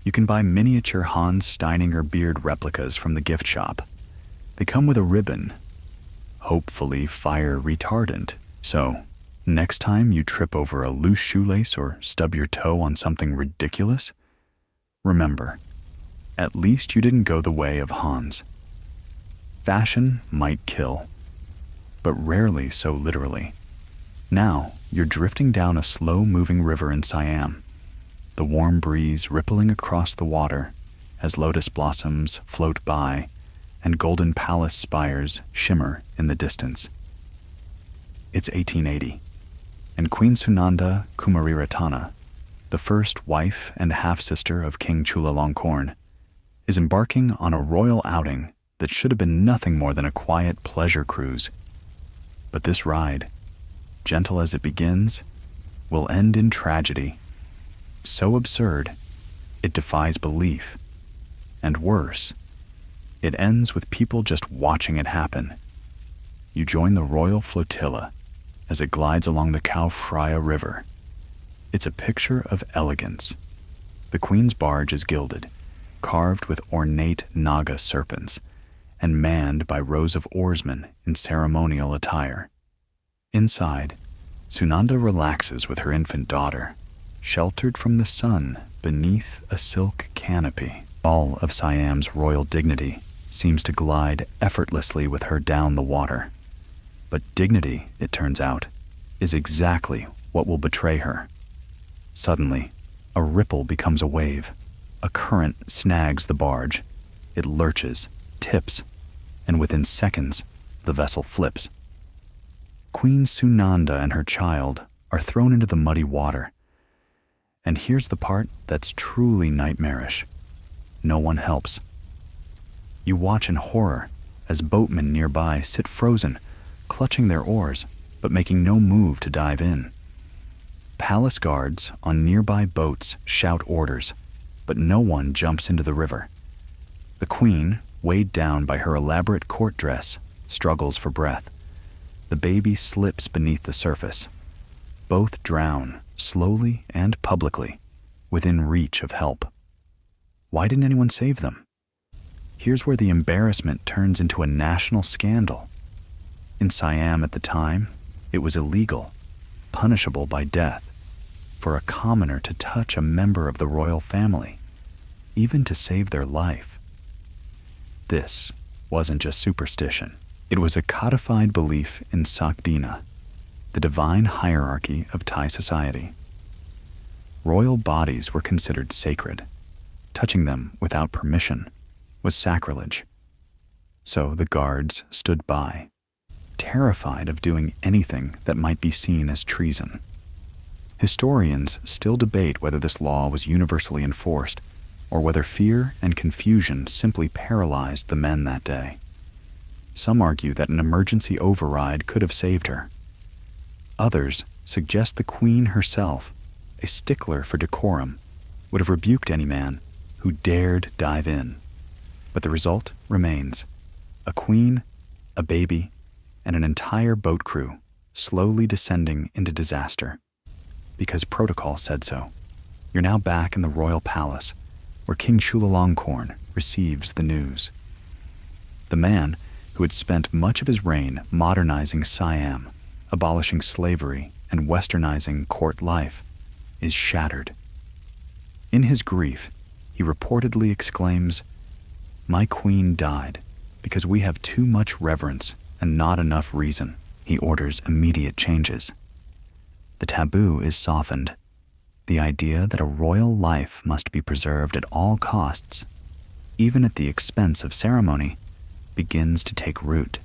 Speaker 1: you can buy miniature Hans Steininger beard replicas from the gift shop. They come with a ribbon, hopefully fire retardant, so next time you trip over a loose shoelace or stub your toe on something ridiculous, remember, at least you didn't go the way of Hans. Fashion might kill, but rarely so literally. Now, you're drifting down a slow-moving river in Siam, the warm breeze rippling across the water as lotus blossoms float by and golden palace spires shimmer in the distance. It's 1880, and Queen Sunanda Kumariratana, the first wife and half-sister of King Chulalongkorn, is embarking on a royal outing that should have been nothing more than a quiet pleasure cruise. But this ride, gentle as it begins, will end in tragedy. So absurd, it defies belief. And worse, it ends with people just watching it happen. You join the royal flotilla as it glides along the Khao Phraya River. It's a picture of elegance. The Queen's barge is gilded, carved with ornate Naga serpents, and manned by rows of oarsmen in ceremonial attire. Inside, Sunanda relaxes with her infant daughter, sheltered from the sun beneath a silk canopy. All of Siam's royal dignity seems to glide effortlessly with her down the water. But dignity, it turns out, is exactly what will betray her. Suddenly, a ripple becomes a wave. A current snags the barge. It lurches, tips, and within seconds, the vessel flips. Queen Sunanda and her child are thrown into the muddy water, And here's the part that's truly nightmarish. No one helps. You watch in horror as boatmen nearby sit frozen, clutching their oars, but making no move to dive in. Palace guards on nearby boats shout orders, but no one jumps into the river. The queen, weighed down by her elaborate court dress, struggles for breath. The baby slips beneath the surface. Both drown, slowly and publicly, within reach of help. Why didn't anyone save them? Here's where the embarrassment turns into a national scandal. In Siam at the time, it was illegal, punishable by death, for a commoner to touch a member of the royal family, even to save their life. This wasn't just superstition. It was a codified belief in Sakdina, the divine hierarchy of Thai society. Royal bodies were considered sacred. Touching them without permission was sacrilege. So the guards stood by, terrified of doing anything that might be seen as treason. Historians still debate whether this law was universally enforced or whether fear and confusion simply paralyzed the men that day. Some argue that an emergency override could have saved her. Others suggest the queen herself, a stickler for decorum, would have rebuked any man who dared dive in. But the result remains: a queen, a baby, and an entire boat crew slowly descending into disaster. Because protocol said so. You're now back in the royal palace, where King Chulalongkorn receives the news. The man who had spent much of his reign modernizing Siam, abolishing slavery, and westernizing court life, is shattered. In his grief, he reportedly exclaims, "My queen died because we have too much reverence and not enough reason." He orders immediate changes. The taboo is softened. The idea that a royal life must be preserved at all costs, even at the expense of ceremony, begins to take root.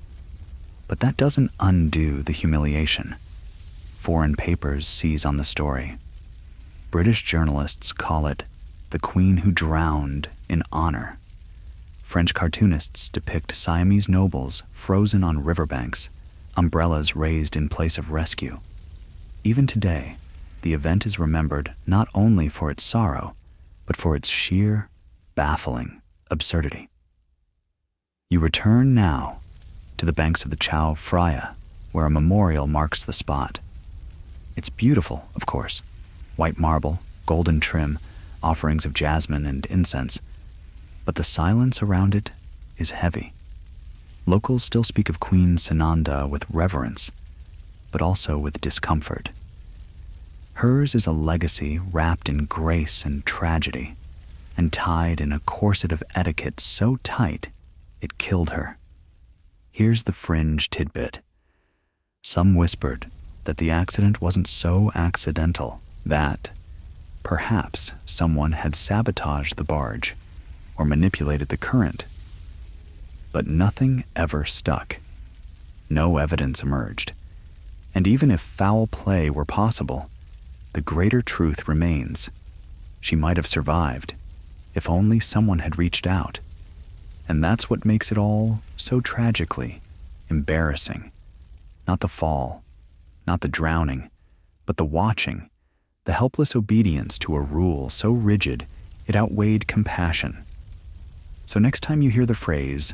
Speaker 1: But that doesn't undo the humiliation. Foreign papers seize on the story. British journalists call it the queen who drowned in honor. French cartoonists depict Siamese nobles frozen on riverbanks, umbrellas raised in place of rescue. Even today, the event is remembered not only for its sorrow, but for its sheer, baffling absurdity. You return now to the banks of the Chao Phraya, where a memorial marks the spot. It's beautiful, of course. White marble, golden trim, offerings of jasmine and incense. But the silence around it is heavy. Locals still speak of Queen Sananda with reverence, but also with discomfort. Hers is a legacy wrapped in grace and tragedy, and tied in a corset of etiquette so tight it killed her. Here's the fringe tidbit. Some whispered that the accident wasn't so accidental, that perhaps someone had sabotaged the barge or manipulated the current. But nothing ever stuck. No evidence emerged. And even if foul play were possible, the greater truth remains. She might have survived, if only someone had reached out. And that's what makes it all so tragically embarrassing. Not the fall, not the drowning, but the watching, the helpless obedience to a rule so rigid it outweighed compassion. So next time you hear the phrase,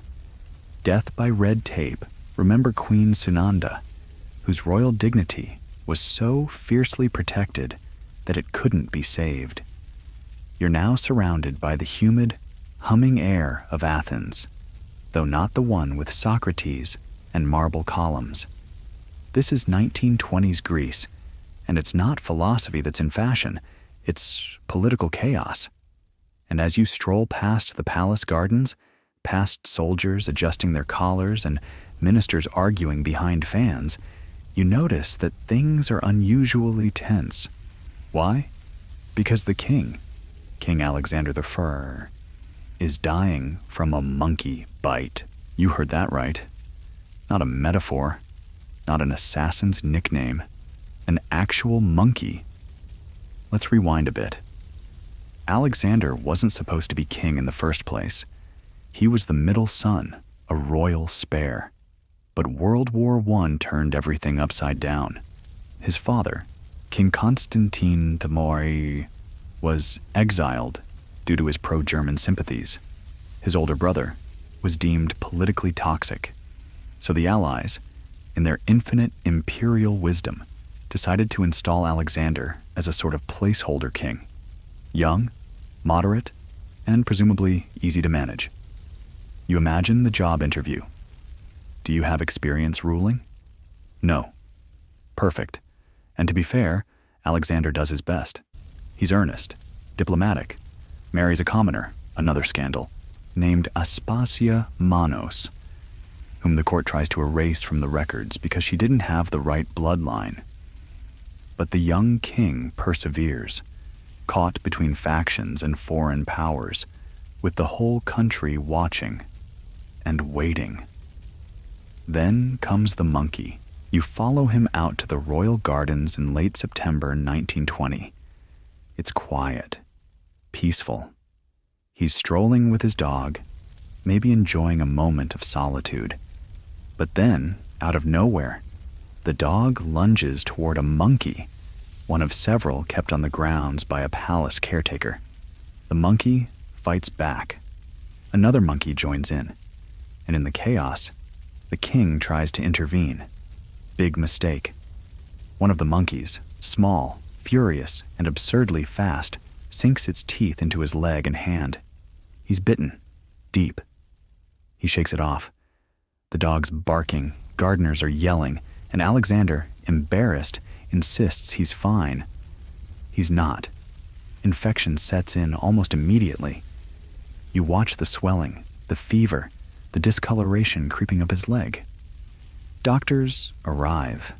Speaker 1: "death by red tape," remember Queen Sunanda, whose royal dignity was so fiercely protected that it couldn't be saved. You're now surrounded by the humid, humming air of Athens, though not the one with Socrates and marble columns. This is 1920s Greece, and it's not philosophy that's in fashion, it's political chaos. And as you stroll past the palace gardens, past soldiers adjusting their collars and ministers arguing behind fans, you notice that things are unusually tense. Why? Because the king, King Alexander I, is dying from a monkey bite. You heard that right. Not a metaphor, not an assassin's nickname, an actual monkey. let's rewind a bit. Alexander wasn't supposed to be king in the first place. He was the middle son, a royal spare. But World War I turned everything upside down. His father, King Constantine Timory, was exiled due to his pro-German sympathies. His older brother was deemed politically toxic. So the Allies, in their infinite imperial wisdom, decided to install Alexander as a sort of placeholder king. Young, moderate, and presumably easy to manage. You imagine the job interview. Do you have experience ruling? No. Perfect. And to be fair, Alexander does his best. He's earnest, diplomatic, marries a commoner, another scandal, named Aspasia Manos, whom the court tries to erase from the records because she didn't have the right bloodline. But the young king perseveres, caught between factions and foreign powers, with the whole country watching and waiting. Then comes the monkey. You follow him out to the royal gardens in late September 1920. It's quiet, peaceful. He's strolling with his dog, maybe enjoying a moment of solitude. But then, out of nowhere, the dog lunges toward a monkey, one of several kept on the grounds by a palace caretaker. The monkey fights back. Another monkey joins in, and in the chaos, the king tries to intervene. Big mistake. One of the monkeys, small, furious, and absurdly fast, sinks its teeth into his leg and hand. He's bitten, deep. He shakes it off. The dog's barking, gardeners are yelling, and Alexander, embarrassed, insists he's fine. He's not. Infection sets in almost immediately. You watch the swelling, the fever, the discoloration creeping up his leg. Doctors arrive,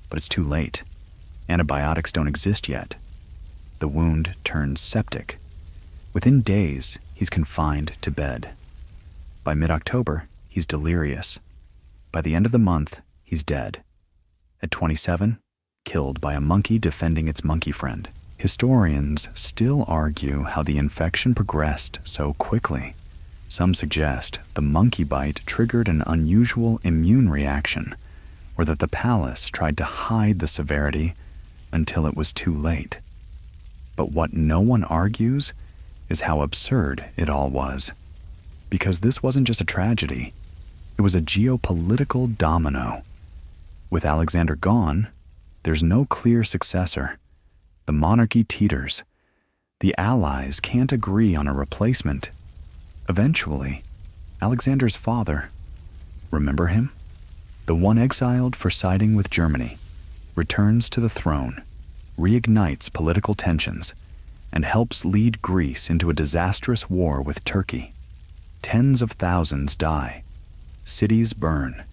Speaker 1: but it's too late. Antibiotics don't exist yet. The wound turns septic. Within days, he's confined to bed. By mid-October, he's delirious. By the end of the month, he's dead. At 27, killed by a monkey defending its monkey friend. Historians still argue how the infection progressed so quickly. Some suggest the monkey bite triggered an unusual immune reaction, or that the palace tried to hide the severity until it was too late. But what no one argues is how absurd it all was. Because this wasn't just a tragedy, it was a geopolitical domino. With Alexander gone, there's no clear successor. The monarchy teeters. The Allies can't agree on a replacement. Eventually, Alexander's father, remember him? The one exiled for siding with Germany, returns to the throne, reignites political tensions, and helps lead Greece into a disastrous war with Turkey. Tens of thousands die, cities burn,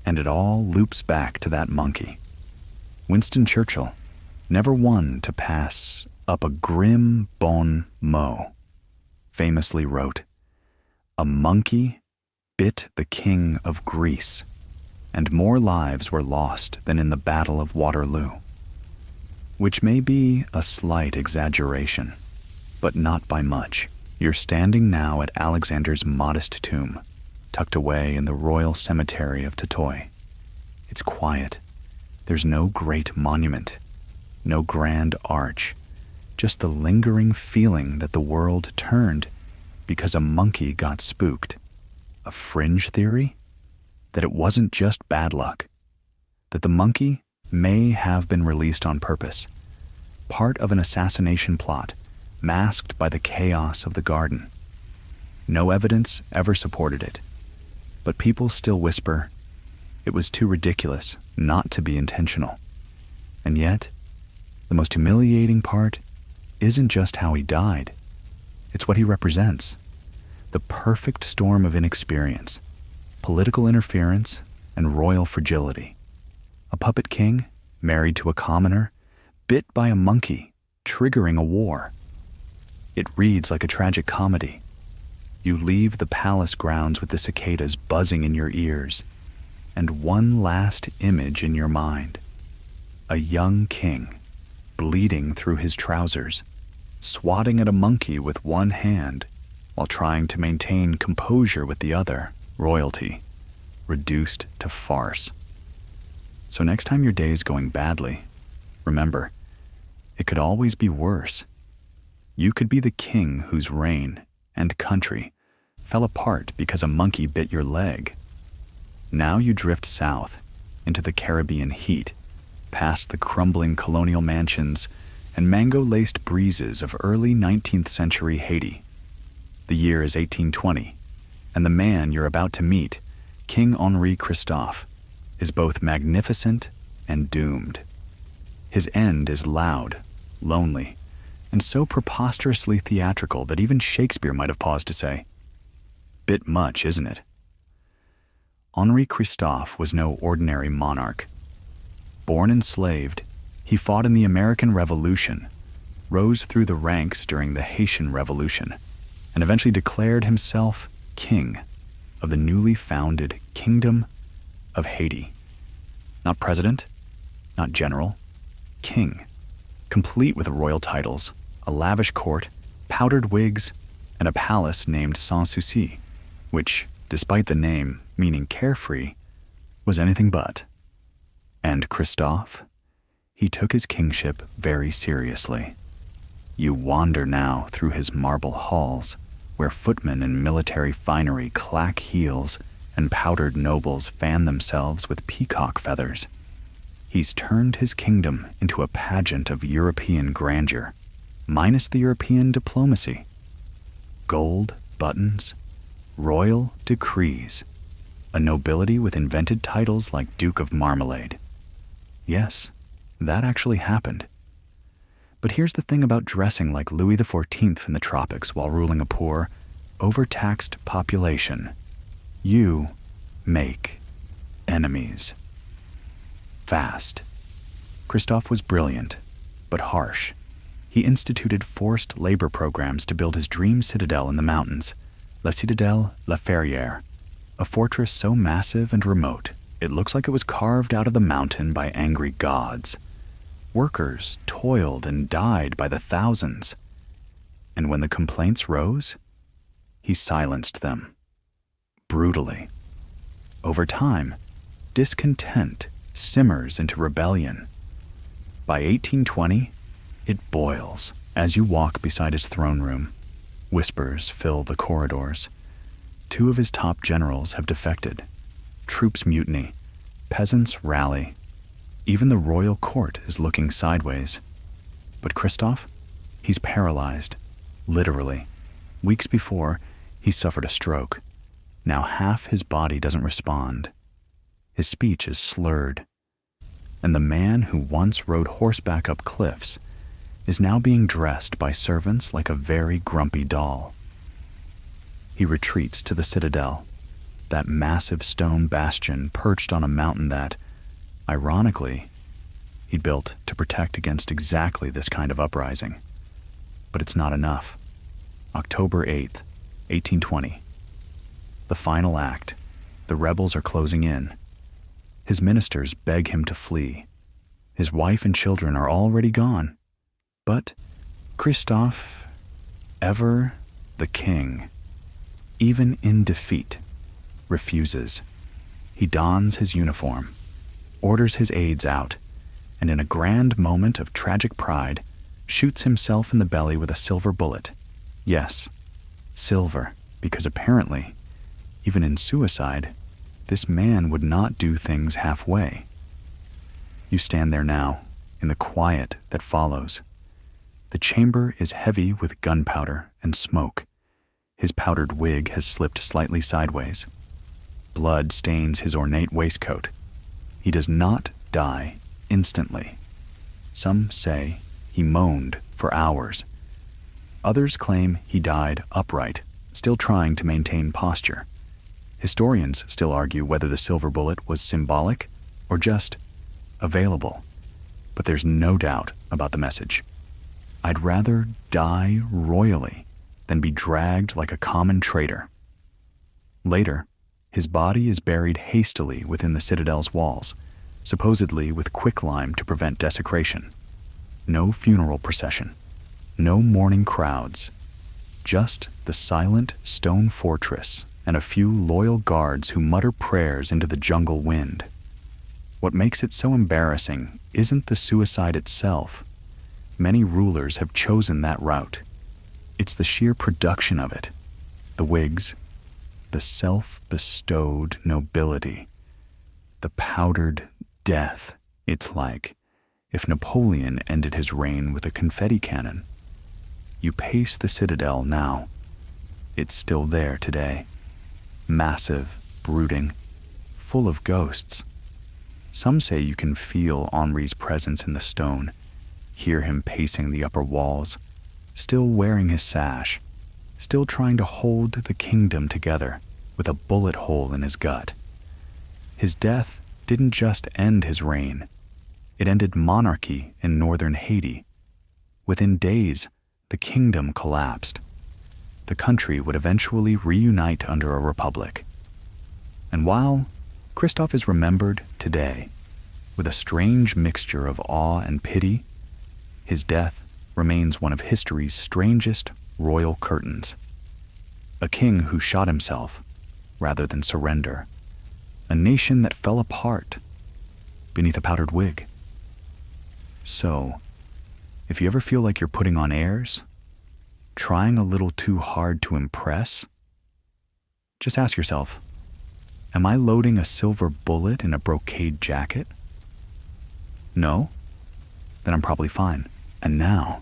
Speaker 1: and it all loops back to that monkey. Winston Churchill, never one to pass up a grim bon mot, famously wrote, "A monkey bit the king of Greece, and more lives were lost than in the Battle of Waterloo." Which may be a slight exaggeration, but not by much. You're standing now at Alexander's modest tomb, tucked away in the royal cemetery of Totoi. It's quiet. There's no great monument, no grand arch, just the lingering feeling that the world turned because a monkey got spooked. A fringe theory? That it wasn't just bad luck. That the monkey may have been released on purpose, part of an assassination plot masked by the chaos of the garden. No evidence ever supported it, but people still whisper it was too ridiculous not to be intentional. And yet, the most humiliating part isn't just how he died. It's what he represents. The perfect storm of inexperience, political interference, and royal fragility. A puppet king, married to a commoner, bit by a monkey, triggering a war. It reads like a tragic comedy. You leave the palace grounds with the cicadas buzzing in your ears, and one last image in your mind. A young king, bleeding through his trousers, swatting at a monkey with one hand while trying to maintain composure with the other. Royalty, reduced to farce. So next time your day is going badly, remember, it could always be worse. You could be the king whose reign and country fell apart because a monkey bit your leg. Now you drift south into the Caribbean heat, past the crumbling colonial mansions and mango-laced breezes of early 19th century Haiti. The year is 1820, and the man you're about to meet, King Henri Christophe, is both magnificent and doomed. His end is loud, lonely, and so preposterously theatrical that even Shakespeare might have paused to say, "Bit much, isn't it?" Henri Christophe was no ordinary monarch. Born enslaved, he fought in the American Revolution, rose through the ranks during the Haitian Revolution, and eventually declared himself king of the newly founded Kingdom of Haiti. Not president, not general, king, complete with royal titles, a lavish court, powdered wigs, and a palace named Sans Souci, which, despite the name meaning carefree, was anything but. And Christophe, he took his kingship very seriously. You wander now through his marble halls, where footmen in military finery clack heels and powdered nobles fan themselves with peacock feathers. He's turned his kingdom into a pageant of European grandeur, minus the European diplomacy. Gold buttons, royal decrees, a nobility with invented titles like Duke of Marmalade. Yes, that actually happened. But here's the thing about dressing like Louis XIV in the tropics while ruling a poor, overtaxed population. You make enemies. Fast. Christophe was brilliant, but harsh. He instituted forced labor programs to build his dream citadel in the mountains, La Citadelle La Ferrière, a fortress so massive and remote it looks like it was carved out of the mountain by angry gods. Workers toiled and died by the thousands. And when the complaints rose, he silenced them. Brutally. Over time, discontent simmers into rebellion. By 1820, it boils as you walk beside his throne room. Whispers fill the corridors. 2 of his top generals have defected. Troops mutiny. Peasants rally. Even the royal court is looking sideways. But Christophe, he's paralyzed, literally. Weeks before, he suffered a stroke. Now half his body doesn't respond. His speech is slurred. And the man who once rode horseback up cliffs is now being dressed by servants like a very grumpy doll. He retreats to the citadel, that massive stone bastion perched on a mountain that, ironically, he built to protect against exactly this kind of uprising. But it's not enough. October 8th, 1820. The final act. The rebels are closing in. His ministers beg him to flee. His wife and children are already gone. But Christophe, ever the king, even in defeat, refuses. He dons his uniform, orders his aides out, and in a grand moment of tragic pride, shoots himself in the belly with a silver bullet. Yes, silver, because apparently, even in suicide, this man would not do things halfway. You stand there now, in the quiet that follows. The chamber is heavy with gunpowder and smoke. His powdered wig has slipped slightly sideways. Blood stains his ornate waistcoat. He does not die instantly. Some say he moaned for hours. Others claim he died upright, still trying to maintain posture. Historians still argue whether the silver bullet was symbolic or just available. But there's no doubt about the message. I'd rather die royally than be dragged like a common traitor. Later, his body is buried hastily within the citadel's walls, supposedly with quicklime to prevent desecration. No funeral procession. No mourning crowds. Just the silent stone fortress and a few loyal guards who mutter prayers into the jungle wind. What makes it so embarrassing isn't the suicide itself. Many rulers have chosen that route. It's the sheer production of it. The wigs, the self-bestowed nobility, the powdered death. It's like if Napoleon ended his reign with a confetti cannon. You pace the citadel now. It's still there today. Massive, brooding, full of ghosts. Some say you can feel Henri's presence in the stone, hear him pacing the upper walls, still wearing his sash, still trying to hold the kingdom together with a bullet hole in his gut. His death didn't just end his reign. It ended monarchy in northern Haiti. Within days, the kingdom collapsed. The country would eventually reunite under a republic. And while Christophe is remembered today with a strange mixture of awe and pity, his death remains one of history's strangest royal curtains. A king who shot himself rather than surrender. A nation that fell apart beneath a powdered wig. So, if you ever feel like you're putting on airs, trying a little too hard to impress, just ask yourself, am I loading a silver bullet in a brocade jacket? No? Then I'm probably fine. And now,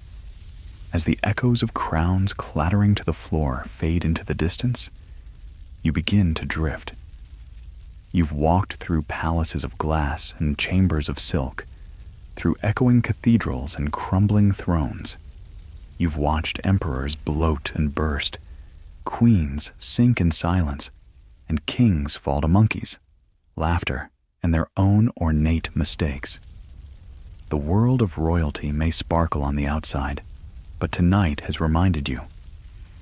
Speaker 1: as the echoes of crowns clattering to the floor fade into the distance, you begin to drift. You've walked through palaces of glass and chambers of silk, through echoing cathedrals and crumbling thrones. You've watched emperors bloat and burst, queens sink in silence, and kings fall to monkeys, laughter, and their own ornate mistakes. The world of royalty may sparkle on the outside, but tonight has reminded you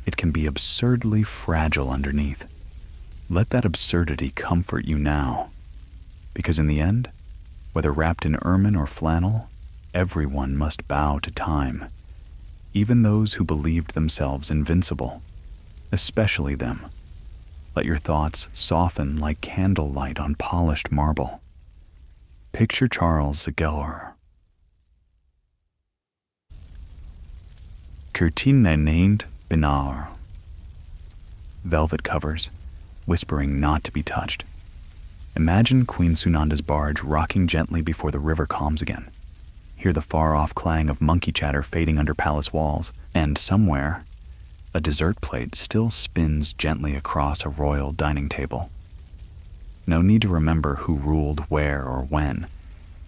Speaker 1: it can be absurdly fragile underneath. Let that absurdity comfort you now, because in the end, whether wrapped in ermine or flannel, everyone must bow to time, even those who believed themselves invincible, especially them. Let your thoughts soften like candlelight on polished marble. Picture Charles Zegelor. Curtine named Binar. Velvet covers, whispering not to be touched. Imagine Queen Sunanda's barge rocking gently before the river calms again. Hear the far-off clang of monkey chatter fading under palace walls, and somewhere, a dessert plate still spins gently across a royal dining table. No need to remember who ruled where or when,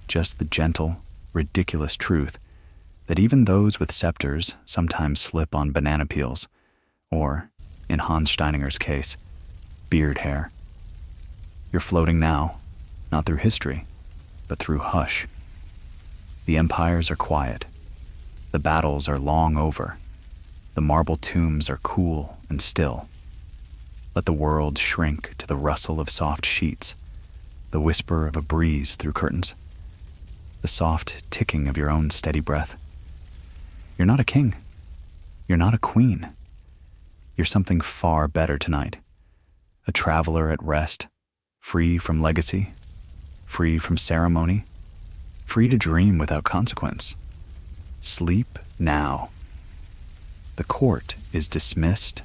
Speaker 1: just the gentle, ridiculous truth that even those with scepters sometimes slip on banana peels, or, in Hans Steininger's case, beard hair. You're floating now, not through history, but through hush. The empires are quiet. The battles are long over. The marble tombs are cool and still. Let the world shrink to the rustle of soft sheets, the whisper of a breeze through curtains, the soft ticking of your own steady breath. You're not a king. You're not a queen. You're something far better tonight. A traveler at rest, free from legacy, free from ceremony, free to dream without consequence. Sleep now. The court is dismissed